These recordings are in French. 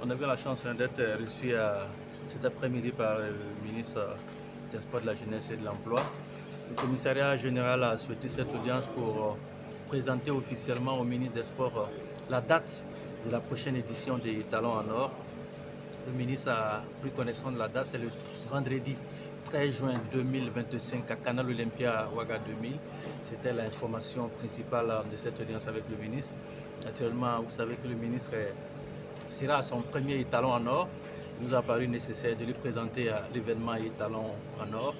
On a eu la chance d'être reçu cet après-midi par le ministre des Sports, de la Jeunesse et de l'Emploi. Le commissariat général a souhaité cette audience pour présenter officiellement au ministre des Sports la date de la prochaine édition des Talons en Or. Le ministre a pris connaissance de la date, c'est le vendredi 13 juin 2025 à Canal Olympia Ouaga 2000. C'était l'information principale de cette audience avec le ministre. Naturellement, vous savez que le ministre sera à son premier étalon en or. Il nous a paru nécessaire de lui présenter l'événement étalon en or.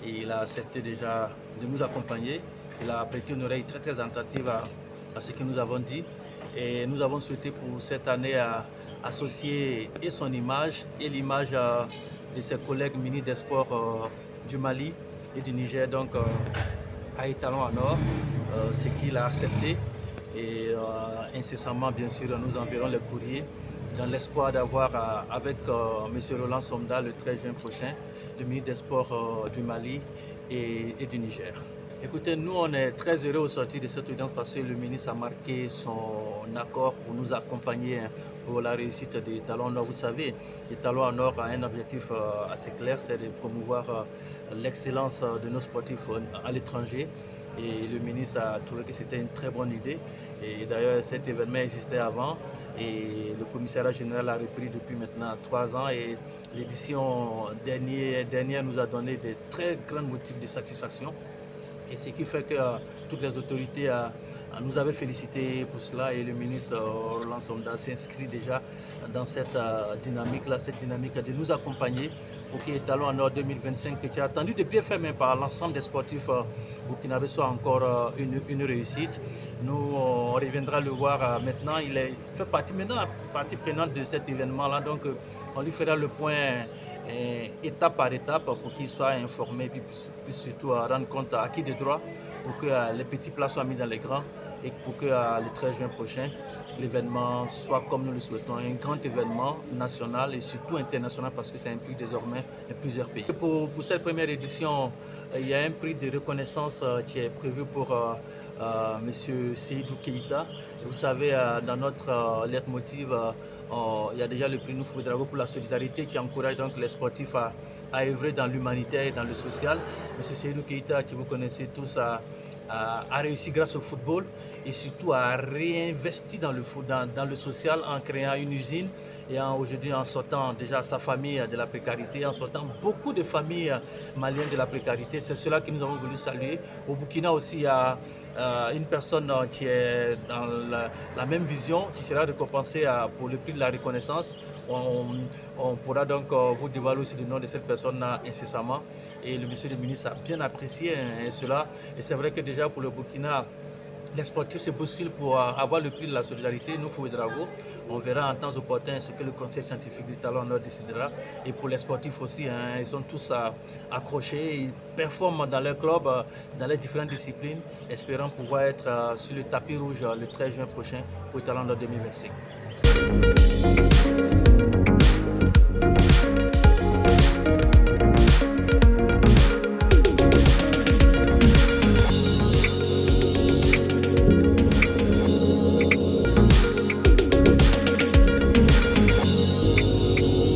Et il a accepté déjà de nous accompagner. Il a prêté une oreille très attentive à ce que nous avons dit. Et nous avons souhaité pour cette année associer et son image et l'image de ses collègues ministres des Sports du Mali et du Niger, donc à étalon en or, ce qu'il a accepté. Et incessamment, bien sûr, nous enverrons les courriers dans l'espoir d'avoir avec M. Roland Somda le 13 juin prochain, le ministre des Sports du Mali et du Niger. Écoutez, nous on est très heureux au sortir de cette audience parce que le ministre a marqué son accord pour nous accompagner pour la réussite des Talons en Or. Vous savez, les Talons en Or a un objectif assez clair, c'est de promouvoir l'excellence de nos sportifs à l'étranger. Et le ministre a trouvé que c'était une très bonne idée. Et d'ailleurs, cet événement existait avant et le commissariat général a repris depuis maintenant 3 ans. Et l'édition dernière nous a donné de très grands motifs de satisfaction. Et ce qui fait que toutes les autorités nous avaient félicité pour cela et le ministre Roland Somda s'inscrit déjà dans cette dynamique-là, cette dynamique de nous accompagner pour que les Talons en Or 2025, qui est attendu de pied ferme par l'ensemble des sportifs burkinabés, soit encore une réussite. Nous, on reviendra le voir maintenant. Il fait partie prenante de cet événement-là, donc on lui fera le point étape par étape pour qu'il soit informé et puis puisse surtout rendre compte à qui de droit pour que les petits plats soient mis dans les grands et pour que le 13 juin prochain, l'événement soit comme nous le souhaitons, un grand événement national et surtout international parce que ça implique désormais plusieurs pays. Pour cette première édition, il y a un prix de reconnaissance qui est prévu pour M. Seydou Keïta. Vous savez, dans notre leitmotiv, il y a déjà le prix Nouveau-Drago pour la solidarité qui encourage donc les sportifs à œuvrer dans l'humanitaire et dans le social. M. Seydou Keïta, que vous connaissez tous, a réussi grâce au football et surtout à réinvestir dans le social en créant une usine et aujourd'hui en sortant déjà sa famille de la précarité, en sortant beaucoup de familles maliennes de la précarité. C'est cela que nous avons voulu saluer. Au Burkina aussi, il y a une personne qui est dans la même vision, qui sera récompensée pour le prix de la reconnaissance. On pourra donc vous dévoiler aussi le nom de cette personne incessamment. Et le monsieur le ministre a bien apprécié cela. Et c'est vrai que déjà pour le Burkina, les sportifs se bousculent pour avoir le prix de la solidarité, Nouveau-Drago. On verra en temps opportun ce que le conseil scientifique du Talon en Or décidera. Et pour les sportifs aussi, ils sont tous accrochés, ils performent dans leur club, dans les différentes disciplines, espérant pouvoir être sur le tapis rouge le 13 juin prochain pour le Talon en Or 2025.